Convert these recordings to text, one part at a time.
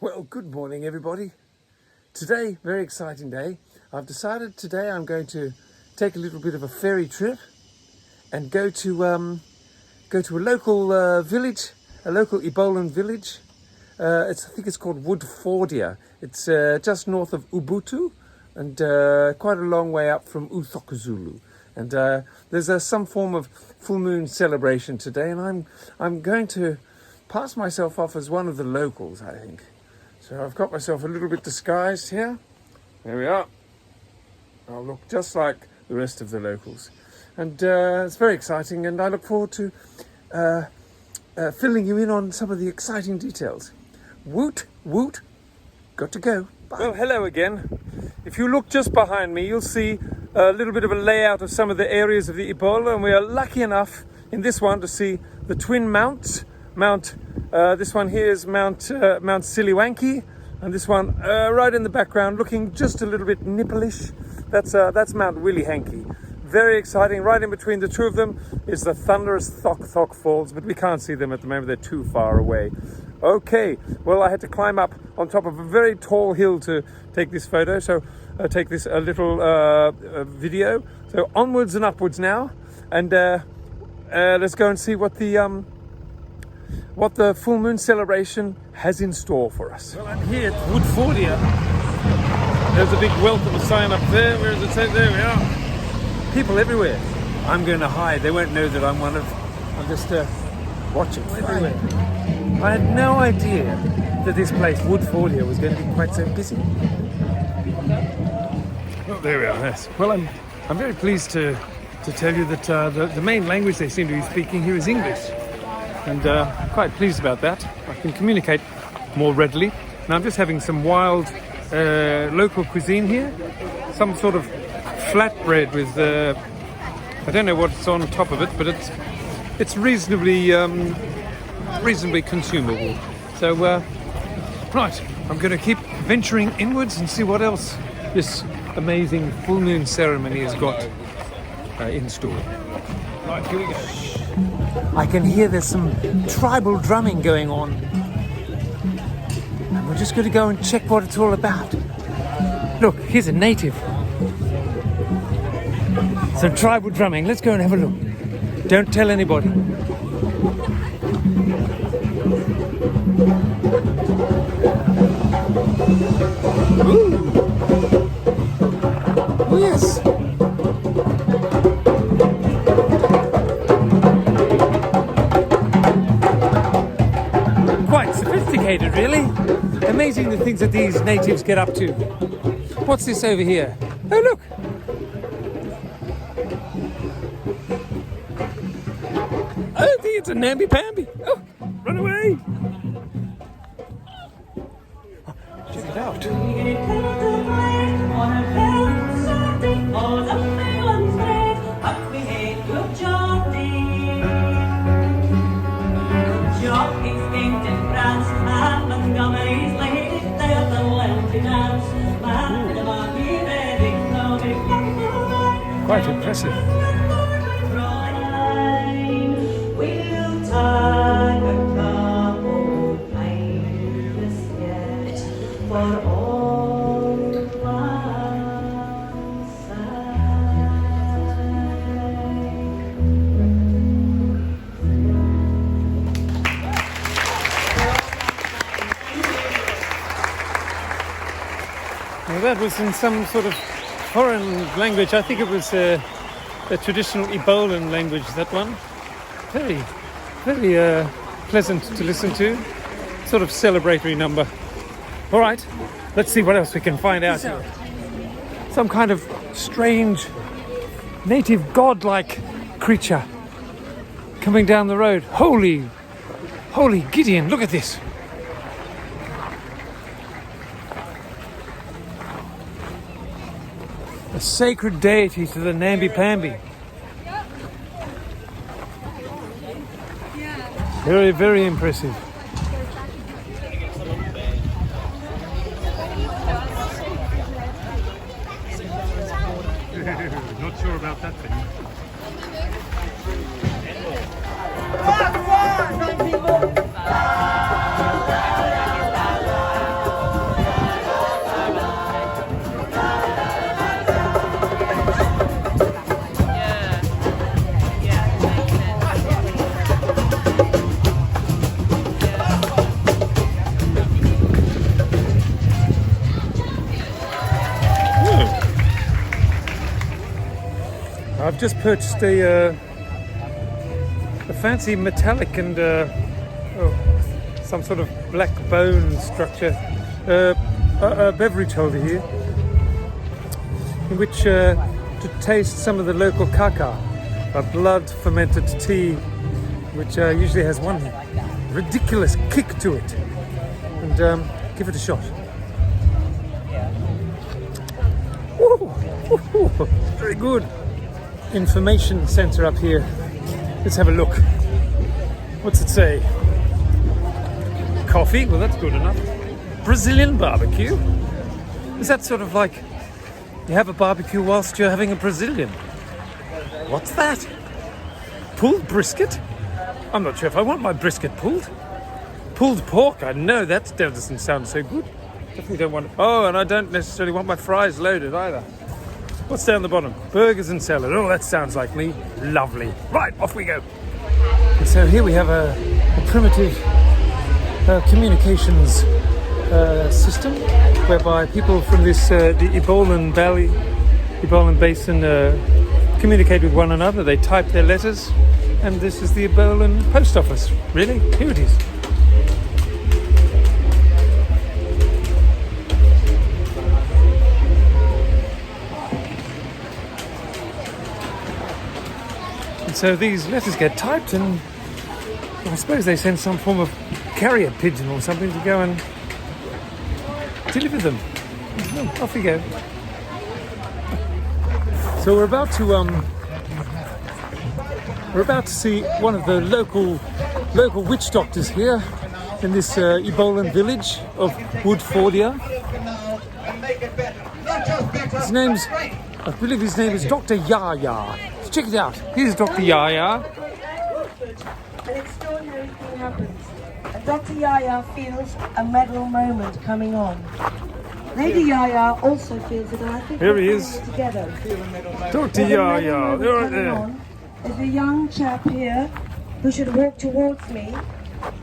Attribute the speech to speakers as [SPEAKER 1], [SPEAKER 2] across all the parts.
[SPEAKER 1] Well, good morning, everybody. Today, very exciting day. I've decided today I'm going to take a little bit of a ferry trip and go to a local village, a local Ebolan village. I think it's called Woodfordia. It's just north of Ubuntu and quite a long way up from Uthokozulu. And there's some form of full moon celebration today, and I'm going to pass myself off as one of the locals, I think. So I've got myself a little bit disguised here. There we are. I'll look just like the rest of the locals. And it's very exciting, and I look forward to filling you in on some of the exciting details. Woot, woot, got to go. Bye. Well, hello again. If you look just behind me, you'll see a little bit of a layout of some of the areas of the Ebola, and we are lucky enough in this one to see the twin mounts. This one here is Mount Siliwanki, and this one right in the background, looking just a little bit nippleish. That's Mount Willihanki. Very exciting. Right in between the two of them is the thunderous Thok Falls, but we can't see them at the moment. They're too far away. Okay, well, I had to climb up on top of a very tall hill to take this photo, so take this little video. So onwards and upwards now, and let's go and see what the full moon celebration has in store for us. Well, I'm here at Woodfordia. There's a big welcome sign up there. Where does it say? There we are. People everywhere. I'm going to hide. They won't know that I'm just watching everywhere. I had no idea that this place, Woodfordia, was going to be quite so busy. Oh, there we are. Yes. Well, I'm very pleased to tell you that the main language they seem to be speaking here is English. And quite pleased about that. I can communicate more readily. Now I'm just having some wild local cuisine here. Some sort of flatbread with, I don't know what's on top of it, but it's reasonably consumable. So, right, I'm going to keep venturing inwards and see what else this amazing full moon ceremony has got in store. Right, here we go. I can hear there's some tribal drumming going on. And we're just going to go and check what it's all about. Look, here's a native. Some tribal drumming. Let's go and have a look. Don't tell anybody. Ooh. Oh, yes. Really? Amazing the things that these natives get up to. What's this over here? Oh, look! I think it's a namby-pamby. Oh, run away! Oh, check it out. Quite impressive. Well, that was in some sort of foreign language. I think it was a traditional Ebolan language, that one. Very, very pleasant to listen to. Sort of celebratory number. All right, let's see what else we can find out here. Some kind of strange, native god-like creature coming down the road. Holy Gideon, look at this. A sacred deity to the namby-pamby. Very, very impressive. Not sure about that thing. I've just purchased a fancy metallic and some sort of black bone structure a beverage holder here, in which to taste some of the local kaka, a blood fermented tea, which usually has one ridiculous kick to it, and give it a shot. Woo! Very good. Information center up here. Let's have a look. What's it say? Coffee? Well, that's good enough. Brazilian barbecue? Is that sort of like you have a barbecue whilst you're having a Brazilian? What's that? Pulled brisket? I'm not sure if I want my brisket pulled. Pulled pork? I know that doesn't sound so good. Definitely don't want it. Oh, and I don't necessarily want my fries loaded either. What's down the bottom? Burgers and salad. Oh, that sounds like me. Lovely. Right, off we go. And so here we have a primitive communications system whereby people from this the Ebolan Valley, Ebolan Basin communicate with one another. They type their letters, and this is the Ebolan post office. Really? Here it is. So these letters get typed, and I suppose they send some form of carrier pigeon or something to go and deliver them. Oh, off we go. So we're about to see one of the local witch doctors here in this Ebolan village of Woodfordia. I believe his name is Dr. Yaya. Check it out. Here's Dr. Yaya.
[SPEAKER 2] An extraordinary thing happens. And Dr. Yaya feels a medal moment coming on. Lady Yaya also feels it, and I think
[SPEAKER 1] here he is.
[SPEAKER 2] Together.
[SPEAKER 1] Dr. Yaya. Right there.
[SPEAKER 2] There's a young chap here who should walk towards me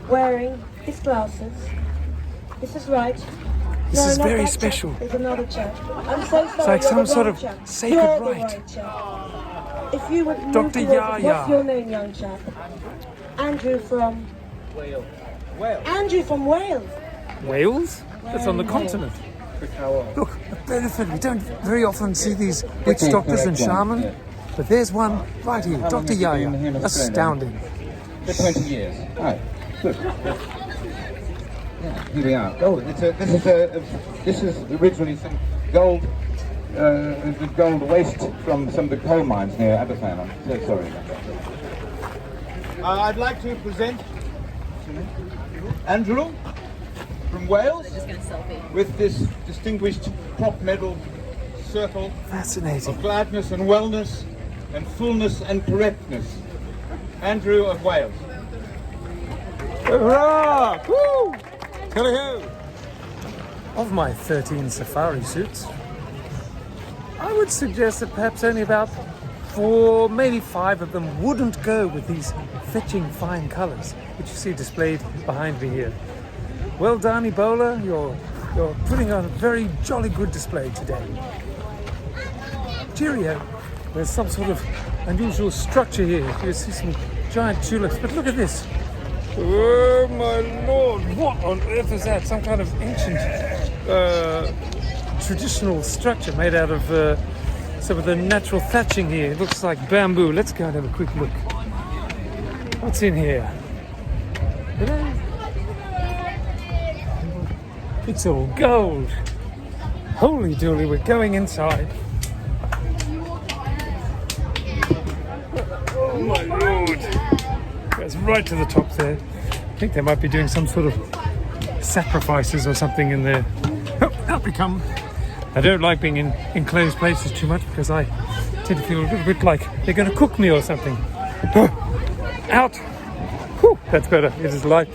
[SPEAKER 2] wearing his glasses. This is right.
[SPEAKER 1] This is very special.
[SPEAKER 2] Chap. There's another chap. I'm so sorry.
[SPEAKER 1] It's like some sort of
[SPEAKER 2] chap.
[SPEAKER 1] sacred
[SPEAKER 2] You're
[SPEAKER 1] right.
[SPEAKER 2] The right chap. If you would move
[SPEAKER 1] Dr.
[SPEAKER 2] towards
[SPEAKER 1] Yaya.
[SPEAKER 2] what's your name, young chap? Andrew from Wales. Andrew from Wales.
[SPEAKER 1] Wales? That's on the continent. Look, a benefit. We don't very often see these witch doctors and shamans, but there's one right here, Dr. Yaya. Astounding.
[SPEAKER 3] For 20 years. Right, good. Yeah, here we are. Gold. This is originally some gold. The gold waste from some of the coal mines near Ebolan. I'm so sorry. I'd like to present Andrew from Wales with this distinguished crop medal circle.
[SPEAKER 1] Fascinating.
[SPEAKER 3] Of gladness and wellness and fullness and correctness. Andrew of Wales.
[SPEAKER 1] Hurrah! Woo! Hello! Of my 13 safari suits, I would suggest that perhaps only about 4, maybe 5 of them wouldn't go with these fetching fine colours, which you see displayed behind me here. Well done, Ebola. You're putting on a very jolly good display today. Cheerio. There's some sort of unusual structure here. You see some giant tulips, but look at this. Oh my lord, what on earth is that? Some kind of ancient traditional structure made out of some of the natural thatching here. It looks like bamboo. Let's go and have a quick look. What's in here? It's all gold. Holy dooly, we're going inside. Oh my lord. That's right to the top there. I think they might be doing some sort of sacrifices or something in there. Oh, out we come. I don't like being in enclosed places too much because I tend to feel a little bit like they're going to cook me or something. Oh, out. Whew, that's better. It is light.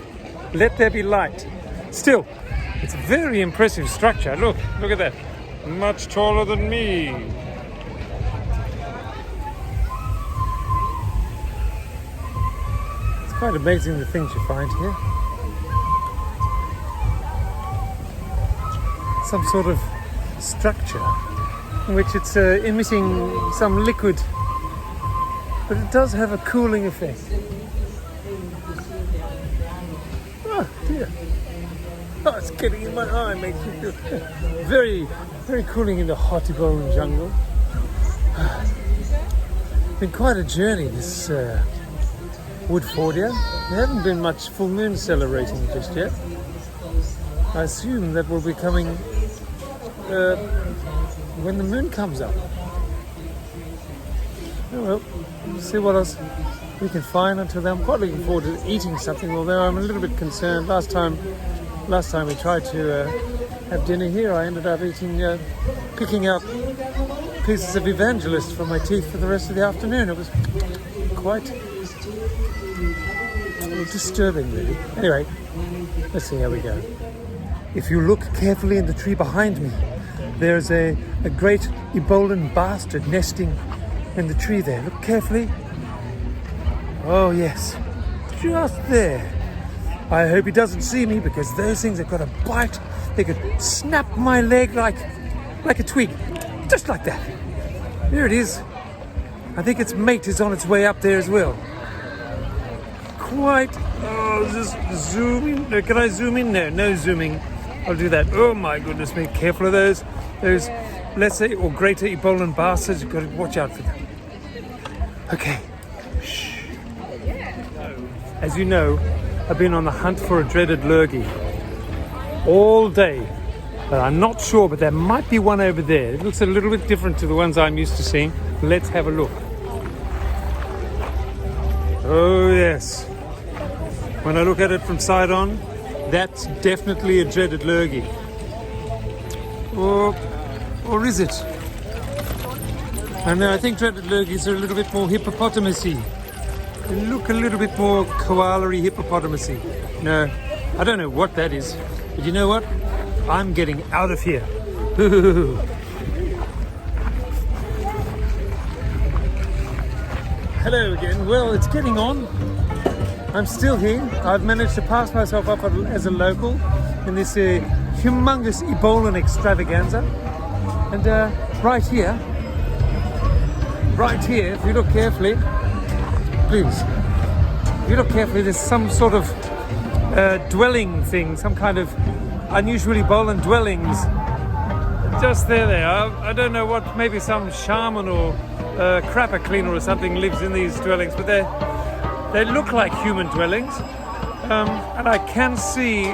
[SPEAKER 1] Let there be light. Still, it's a very impressive structure. Look at that. Much taller than me. It's quite amazing the things you find here. Some sort of structure in which it's emitting some liquid but it does have a cooling effect. Oh dear. Oh, it's getting in my eye, makes me feel very, very cooling in the hot Ebolan jungle. Been quite a journey, this Woodfordia. There haven't been much full moon celebrating just yet. I assume that will be coming when the moon comes up. Oh well, we'll see what else we can find until then. I'm quite looking forward to eating something, although I'm a little bit concerned. Last time we tried to have dinner here, I ended up picking out pieces of evangelist for my teeth for the rest of the afternoon. It was quite disturbing, really. Anyway, let's see how we go. If you look carefully in the tree behind me, there's a great Ebolan bastard nesting in the tree there. Look carefully. Oh yes, just there. I hope he doesn't see me, because those things have got a bite. They could snap my leg like a twig, just like that. There it is. I think its mate is on its way up there as well. Quite. Oh, just zoom in. No, can I zoom in? No zooming. I'll do that. Oh my goodness me! Careful of those lesser or greater Ebolan bastards. You've got to watch out for them. Okay. Shh. As you know, I've been on the hunt for a dreaded lurgy all day. But I'm not sure, but there might be one over there. It looks a little bit different to the ones I'm used to seeing. Let's have a look. Oh yes. When I look at it from side on, that's definitely a dreaded lurgy. Or is it? And I think dreaded lurgies are a little bit more hippopotamusy. They look a little bit more koala-y hippopotamusy. No, I don't know what that is. But you know what? I'm getting out of here. Hello again. Well, it's getting on. I'm still here. I've managed to pass myself up as a local in this humongous Ebolan extravaganza. And right here, if you look carefully, please, if you look carefully, there's some sort of dwelling thing, some kind of unusual Ebolan dwellings. Just there they are. I don't know what, maybe some shaman or crapper cleaner or something lives in these dwellings, but they look like human dwellings. And I can see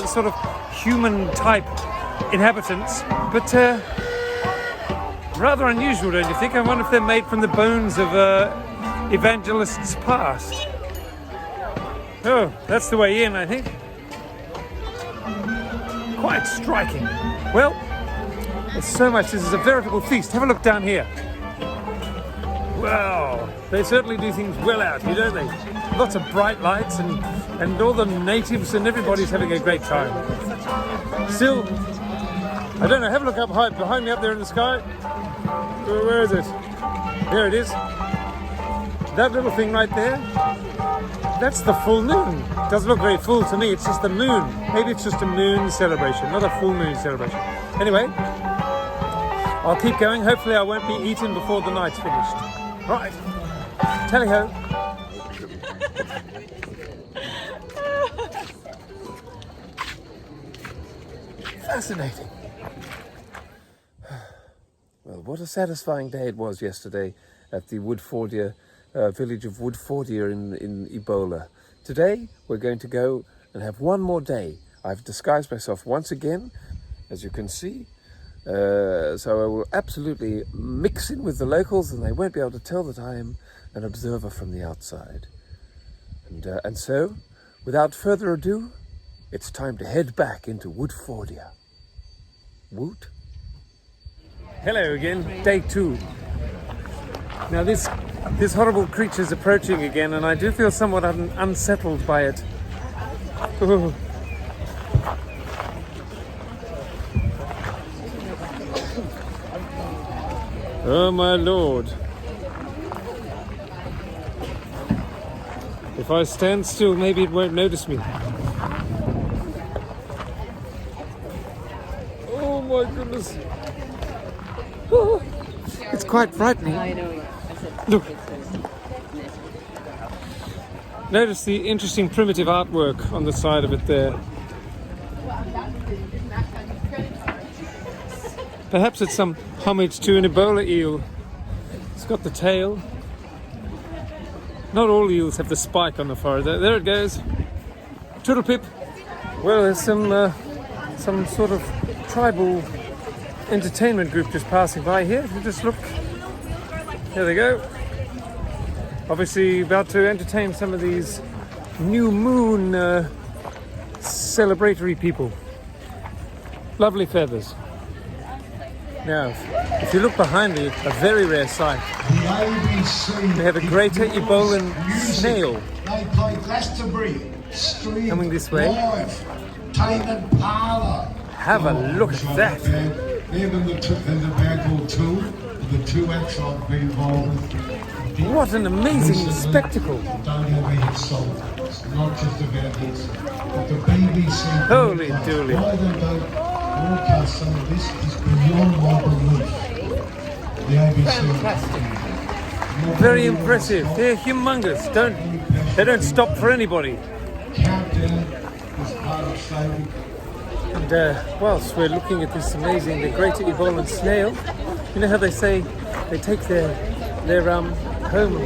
[SPEAKER 1] sort of human type inhabitants, but rather unusual, don't you think? I wonder if they're made from the bones of evangelists past. Oh, that's the way in, I think. Quite striking. Well, there's so much. This is a veritable feast. Have a look down here. Wow, they certainly do things well out here, don't they? Lots of bright lights and all the natives and everybody's having a great time. Still, I don't know, have a look up high behind me up there in the sky. Where is it? There it is. That little thing right there, that's the full moon. It doesn't look very full to me, it's just the moon. Maybe it's just a moon celebration, not a full moon celebration. Anyway, I'll keep going. Hopefully I won't be eaten before the night's finished. Right, tally-ho. Fascinating. Well, what a satisfying day it was yesterday at the Woodfordia village of Woodfordia in Ebola. Today we're going to go and have one more day. I've disguised myself once again, as you can see. So I will absolutely mix in with the locals and they won't be able to tell that I am an observer from the outside. And so, without further ado, it's time to head back into Woodfordia. Woot. Hello again, day 2. Now this horrible creature's approaching again and I do feel somewhat unsettled by it. Ooh. Oh my lord. If I stand still, maybe it won't notice me. Oh my goodness. Oh, it's quite frightening.
[SPEAKER 4] I know. I said
[SPEAKER 1] Look. Notice the interesting primitive artwork on the side of it there. Perhaps it's some homage to an Ebola eel. It's got the tail. Not all eels have the spike on the forehead. There it goes. Toodle pip. Well, there's some sort of tribal entertainment group just passing by here. If you just look. There they go. Obviously about to entertain some of these new moon celebratory people. Lovely feathers. Now, if you look behind me, a very rare sight. We have a greater Ebolan snail coming this way. Have a look at that. What an amazing spectacle. Holy dooly.
[SPEAKER 4] Broadcast some of this is beyond my belief. The ABC.
[SPEAKER 1] Fantastic. Very impressive. They're humongous. They don't stop for anybody.
[SPEAKER 4] Countdown is part of saving.
[SPEAKER 1] And whilst we're looking at this amazing, the greater Ebolan snail, you know how they say they take their home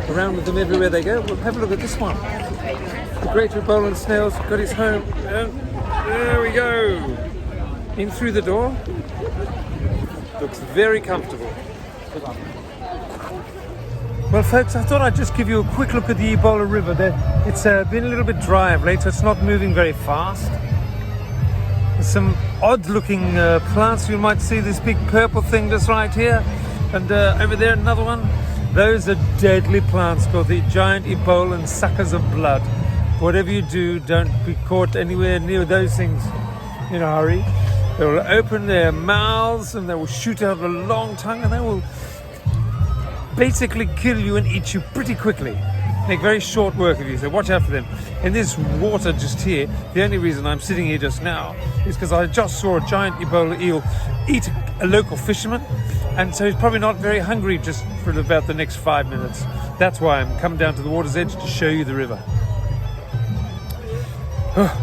[SPEAKER 1] around with them everywhere they go? Well, have a look at this one. The greater Ebolan snail's got his home. There we go. In through the door. Looks very comfortable. Well, folks, I thought I'd just give you a quick look at the Ebola River. It's been a little bit dry of late, so it's not moving very fast. There's some odd-looking plants. You might see this big purple thing just right here, and over there another one. Those are deadly plants called the giant Ebolan suckers of blood. Whatever you do, don't be caught anywhere near those things in a hurry. They will open their mouths and they will shoot out a long tongue, and they will basically kill you and eat you pretty quickly. Make very short work of you, so watch out for them. In this water just here, the only reason I'm sitting here just now is because I just saw a giant Ebola eel eat a local fisherman, and so he's probably not very hungry just for about the next 5 minutes. That's why I'm coming down to the water's edge to show you the river.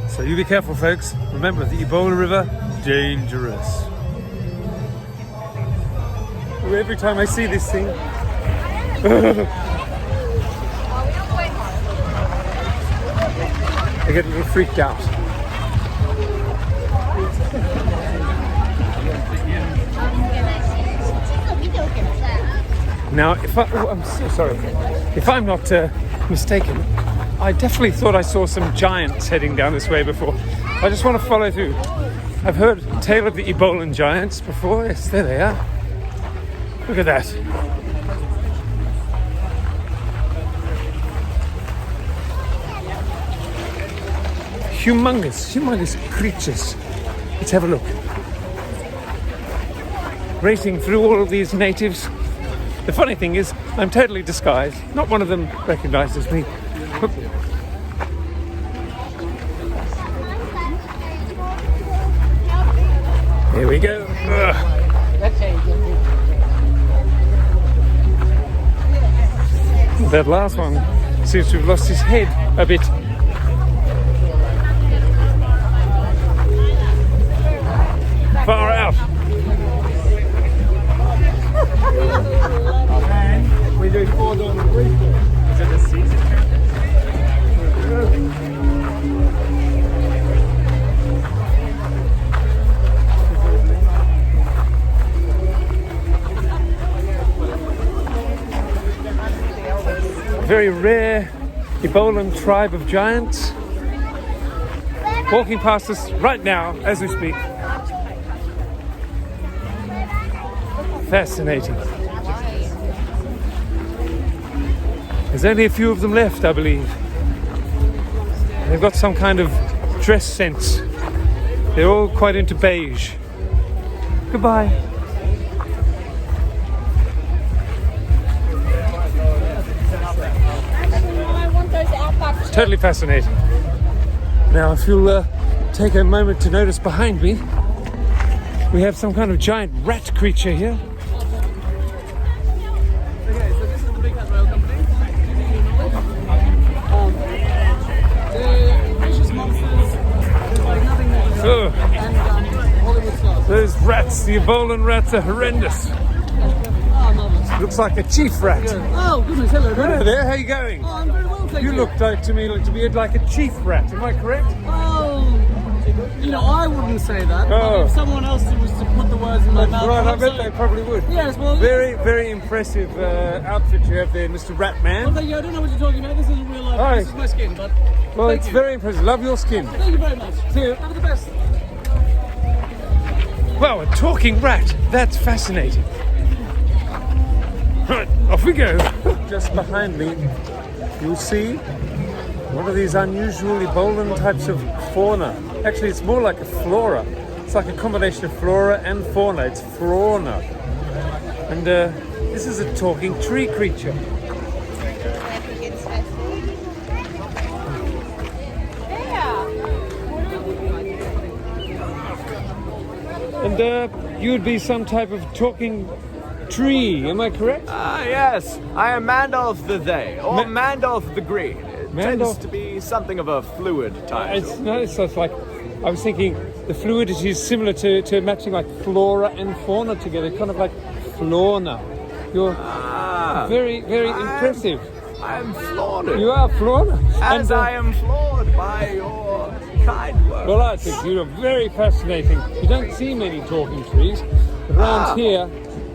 [SPEAKER 1] So you be careful, folks. Remember, the Ebola River, dangerous. Every time I see this thing, I get a little freaked out. Now, I'm so sorry. If I'm not mistaken, I definitely thought I saw some giants heading down this way before. I just want to follow through. I've heard the tale of the Ebolan giants before. Yes, there they are. Look at that. Humongous creatures. Let's have a look. Racing through all of these natives. The funny thing is, I'm totally disguised. Not one of them recognizes me. Here we go. That last one seems to have lost his head a bit. Far out. And we do 4 on the week. Is it the season? Very rare Ebolan tribe of giants walking past us right now as we speak. Fascinating. There's only a few of them left, I believe. They've got some kind of dress sense. They're all quite into beige. Goodbye. It's totally fascinating. Now, if you'll take a moment to notice behind me, we have some kind of giant rat creature here. Oh,
[SPEAKER 5] and Hollywood stars.
[SPEAKER 1] those rats, the Ebolan rats, are horrendous.
[SPEAKER 5] Oh, marvellous.
[SPEAKER 1] Looks like a chief rat.
[SPEAKER 5] Oh, goodness, hello.
[SPEAKER 1] Hello there, how you going?
[SPEAKER 5] Oh, I'm very well, thank you.
[SPEAKER 1] You look like to me to be like a chief rat, am I correct?
[SPEAKER 5] Oh, you know, I wouldn't say that.
[SPEAKER 1] Oh.
[SPEAKER 5] But if someone else was to put the words in my mouth,
[SPEAKER 1] Right, I
[SPEAKER 5] I'd
[SPEAKER 1] bet
[SPEAKER 5] say-
[SPEAKER 1] they probably would.
[SPEAKER 5] Yes, well,
[SPEAKER 1] Very, very impressive outfit you have there, Mr. Ratman.
[SPEAKER 5] well, thank you. I don't know what you're talking about. This isn't real life.
[SPEAKER 1] Hi.
[SPEAKER 5] This is my skin, but
[SPEAKER 1] Well,
[SPEAKER 5] thank
[SPEAKER 1] it's
[SPEAKER 5] you.
[SPEAKER 1] very impressive. Love your skin.
[SPEAKER 5] Thank you very much.
[SPEAKER 1] See you.
[SPEAKER 5] Have the best.
[SPEAKER 1] Wow, a talking rat. That's fascinating. Right, off we go. Just behind me, you'll see one of these unusual Ebolan types of fauna. Actually, it's more like a flora. It's like a combination of flora and fauna. It's fauna. And this is a talking tree creature. And you would be some type of talking tree, am I correct?
[SPEAKER 6] Yes, I am Mandolph the They, or Mandolph the Green. It
[SPEAKER 1] Mandolph-
[SPEAKER 6] tends to be something of a fluid title.
[SPEAKER 1] It's nice. It's like I was thinking the fluidity is similar to matching like flora and fauna together, kind of like fauna. You're very, very impressive.
[SPEAKER 6] I am floored.
[SPEAKER 1] You are fauna.
[SPEAKER 6] As
[SPEAKER 1] And,
[SPEAKER 6] I am floored by your kind words.
[SPEAKER 1] Well, I think you're very fascinating. You don't see many talking trees. But around here,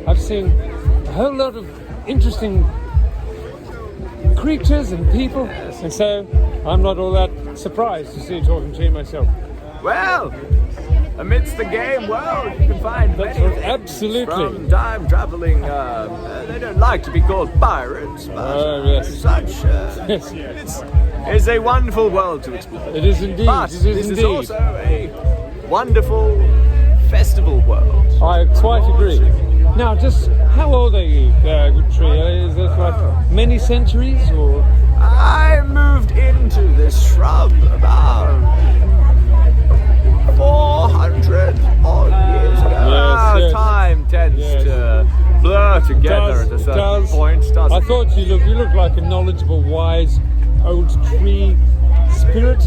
[SPEAKER 1] I've seen a whole lot of interesting creatures and people, and so I'm not all that surprised to see a talking tree myself.
[SPEAKER 6] Well, amidst the game world, you can find
[SPEAKER 1] That's
[SPEAKER 6] many
[SPEAKER 1] right,
[SPEAKER 6] things.
[SPEAKER 1] absolutely.
[SPEAKER 6] From time traveling, they don't like to be called pirates, but
[SPEAKER 1] Oh, yes.
[SPEAKER 6] such.
[SPEAKER 1] Yes.
[SPEAKER 6] It's a wonderful world to explore.
[SPEAKER 1] It is indeed.
[SPEAKER 6] But
[SPEAKER 1] It is
[SPEAKER 6] this
[SPEAKER 1] indeed.
[SPEAKER 6] is also a wonderful festival world.
[SPEAKER 1] I quite agree. Now, just how old are you, good tree? Is this like many centuries or?
[SPEAKER 6] I moved into this shrub about 400 odd years ago.
[SPEAKER 1] Yes.
[SPEAKER 6] Time tends
[SPEAKER 1] Yes.
[SPEAKER 6] to blur together at a certain point, doesn't
[SPEAKER 1] I
[SPEAKER 6] it?
[SPEAKER 1] thought you look like a knowledgeable, wise old tree spirit.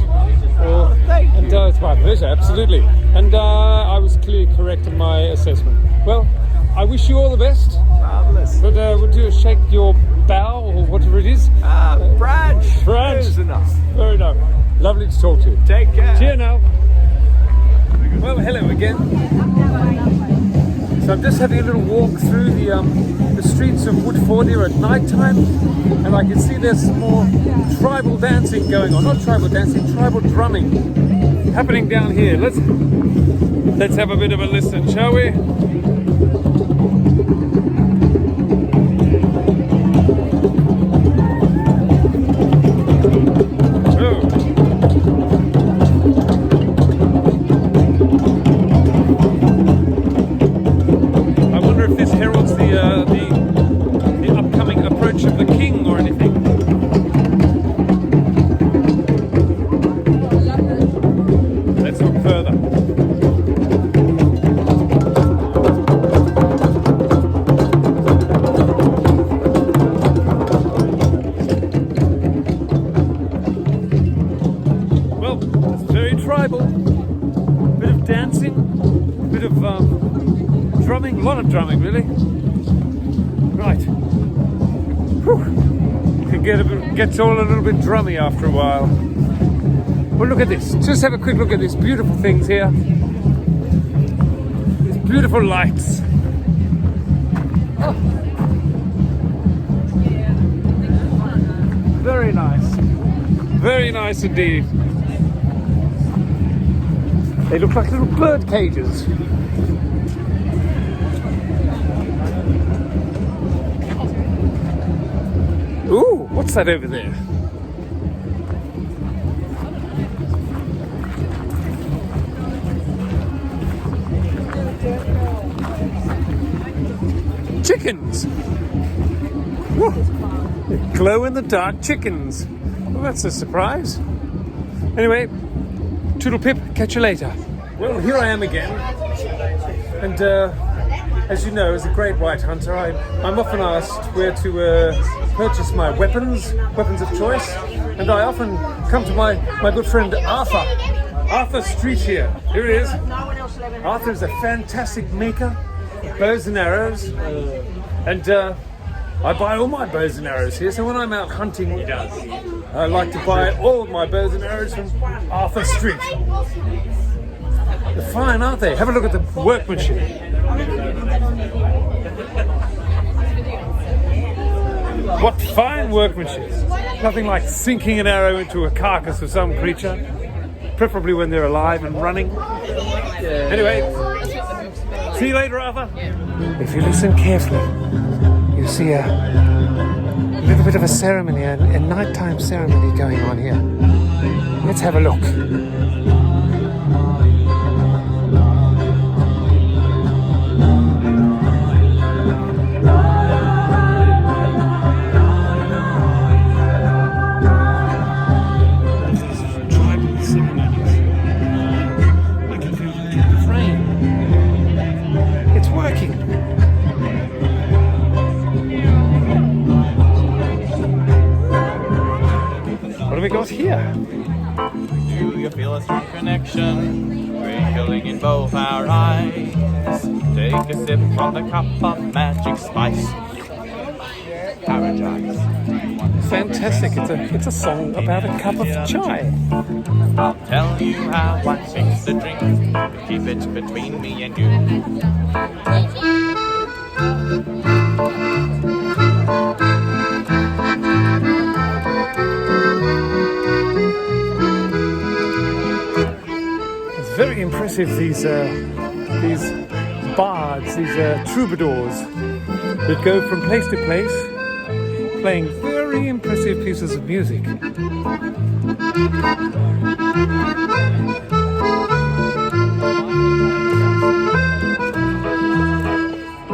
[SPEAKER 1] Or,
[SPEAKER 6] thank
[SPEAKER 1] and
[SPEAKER 6] you.
[SPEAKER 1] it's my pleasure, absolutely. And I was clearly correct in my assessment. Well, I wish you all the best.
[SPEAKER 6] Marvelous.
[SPEAKER 1] But we'll do a shake your bow or whatever it is.
[SPEAKER 6] Branch.
[SPEAKER 1] Branch.
[SPEAKER 6] Is enough.
[SPEAKER 1] Very nice. Lovely to talk to you.
[SPEAKER 6] Take care.
[SPEAKER 1] Cheer now. Well, hello again. So I'm just having a little walk through the streets of Woodfordia at night time, and I can see there's some more tribal dancing going on. Not tribal dancing, tribal drumming happening down here. Let's have a bit of a listen, shall we? I wonder if this heralds the upcoming approach of the king or anything. Let's look further. Well, it's very tribal. Bit of dancing, bit of drumming, a lot of drumming really. Right. Whew. It gets all a little bit drummy after a while. Well, look at this. Just have a quick look at these beautiful things here. These beautiful lights. Oh. Very nice. Very nice indeed. They look like little bird cages. Ooh, what's that over there? Chickens! Whoa. Glow-in-the-dark chickens. Well, that's a surprise. Anyway, toodle pip, catch you later. Well, here I am again. And as you know, as a great white hunter, I'm often asked where to purchase my weapons of choice. And I often come to my good friend Arthur. Arthur Street here. Here it is. Arthur's a fantastic maker of bows and arrows. And I buy all my bows and arrows here. So when I'm out hunting, I like to buy all of my bows and arrows from Arthur Street. They're fine, aren't they? Have a look at the workmanship. What fine workmanship. Nothing like sinking an arrow into a carcass of some creature, preferably when they're alive and running. Anyway, see you later, Arthur. If you listen carefully, you see a little bit of a ceremony, a nighttime ceremony going on here. Let's have a look. What have we got here?
[SPEAKER 7] Do you feel a strong connection twinkling in both our eyes? Take a sip from the cup of magic spice. Paradise.
[SPEAKER 1] Fantastic. It's a song about a cup of chai.
[SPEAKER 7] I'll tell you how I fix the drink. Keep it between me and you.
[SPEAKER 1] Very impressive, these bards, these troubadours that go from place to place playing very impressive pieces of music.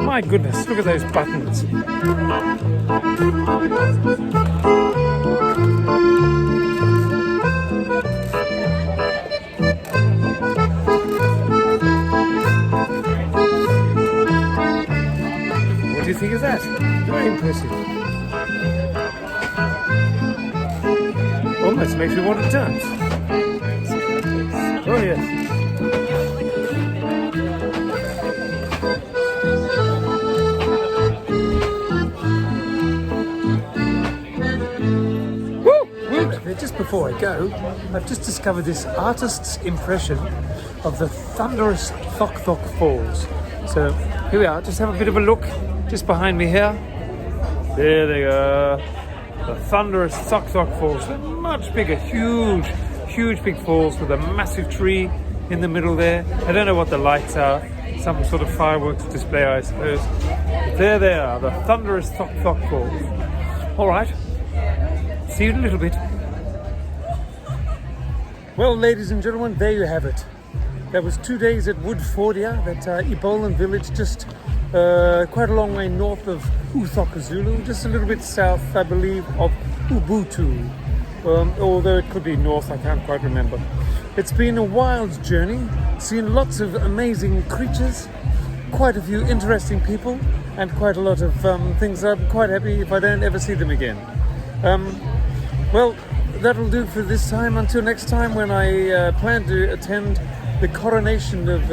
[SPEAKER 1] My goodness, look at those buttons. What do you think of that? Very impressive. Almost makes me want to dance. Oh yes. Just before I go, I've just discovered this artist's impression of the thunderous Thok Thok Falls. So here we are, just have a bit of a look just behind me here. There they go. The thunderous Thok Thok Falls. They're much bigger, huge big falls with a massive tree in the middle there. I don't know what the lights are, some sort of fireworks display I suppose. But there they are, the thunderous Thok Thok Falls. Alright, see you in a little bit. Well, ladies and gentlemen, there you have it. That was 2 days at Woodfordia, that Ebolan village just quite a long way north of Uthokazulu, just a little bit south, I believe, of Ubuntu. Although it could be north, I can't quite remember. It's been a wild journey, seen lots of amazing creatures, quite a few interesting people, and quite a lot of things I'm quite happy if I don't ever see them again. Well, that'll do for this time. Until next time, when I plan to attend the coronation of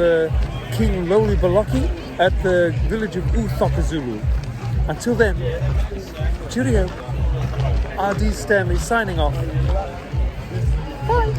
[SPEAKER 1] King Lolibaloki at the village of Uthokazulu. Until then, cheerio. RD Stanley signing off. Bye.